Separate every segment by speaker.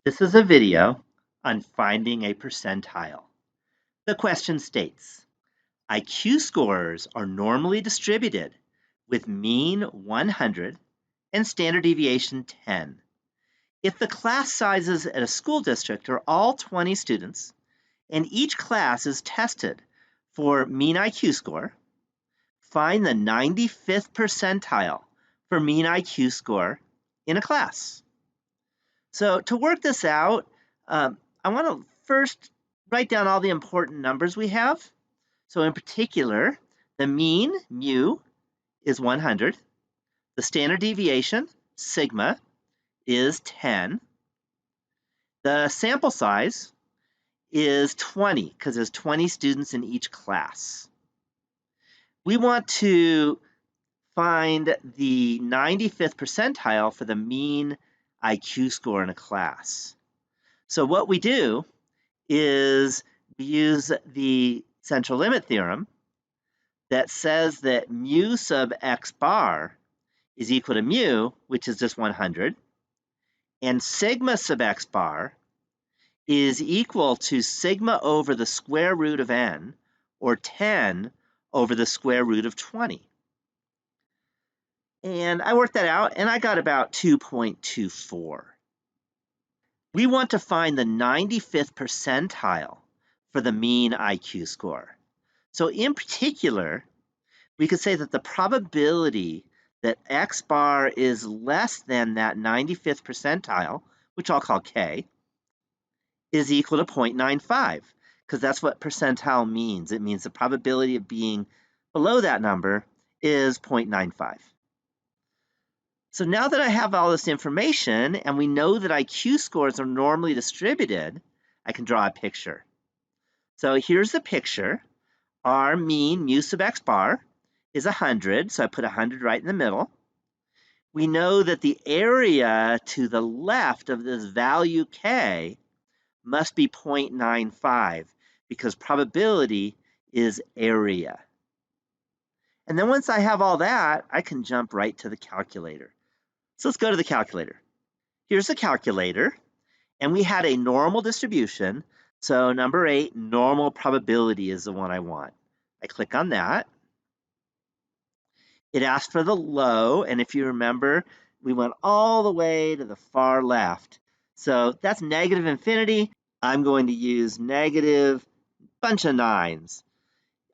Speaker 1: This is a video on finding a percentile. The question states, IQ scores are normally distributed with mean 100 and standard deviation 10. If the class sizes at a school district are all 20 students and each class is tested for mean IQ score, find the 95th percentile for mean IQ score in a class. So to work this out, I want to first write down all the important numbers we have. So in particular, the mean, mu, is 100. The standard deviation, sigma, is 10. The sample size is 20 because there's 20 students in each class. We want to find the 95th percentile for the mean IQ score in a class. So what we do is we use the central limit theorem that says that mu sub x bar is equal to mu, which is just 100, and sigma sub x bar is equal to sigma over the square root of n, or 10 over the square root of 20. And I worked that out, and I got about 2.24. We want to find the 95th percentile for the mean IQ score. So in particular, we could say that the probability that x bar is less than that 95th percentile, which I'll call k, is equal to 0.95, because that's what percentile means. It means the probability of being below that number is 0.95. So now that I have all this information and we know that IQ scores are normally distributed, I can draw a picture. So here's the picture. Our mean, mu sub x bar, is 100, so I put 100 right in the middle. We know that the area to the left of this value k must be 0.95 because probability is area. And then once I have all that, I can jump right to the calculator. So let's go to the calculator. Here's the calculator, and we had a normal distribution. So number 8, normal probability is the one I want. I click on that. It asks for the low, and if you remember, we went all the way to the far left. So that's negative infinity. I'm going to use negative bunch of 9s.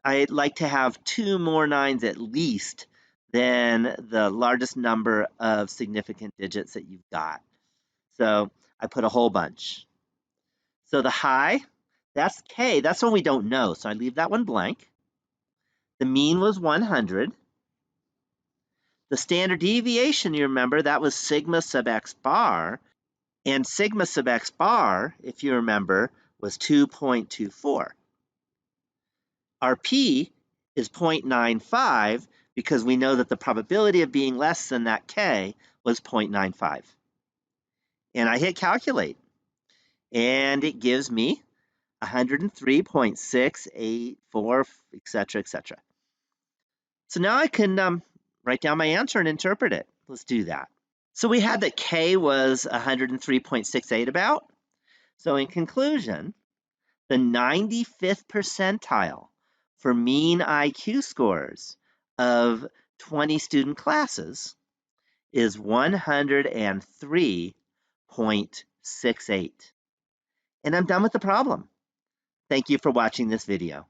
Speaker 1: I'd like to have 2 more 9s at least than the largest number of significant digits that you've got. So I put a whole bunch. So the high, that's k. That's one we don't know, so I leave that one blank. The mean was 100. The standard deviation, you remember, that was sigma sub x bar. And sigma sub x bar, if you remember, was 2.24. Our p is 0.95 because we know that the probability of being less than that k was 0.95. And I hit calculate, and it gives me 103.684, etc., etc. So now I can write down my answer and interpret it. Let's do that. So we had that k was 103.68 about. So in conclusion, the 95th percentile for mean IQ scores of 20 student classes is 103.68. And I'm done with the problem. Thank you for watching this video.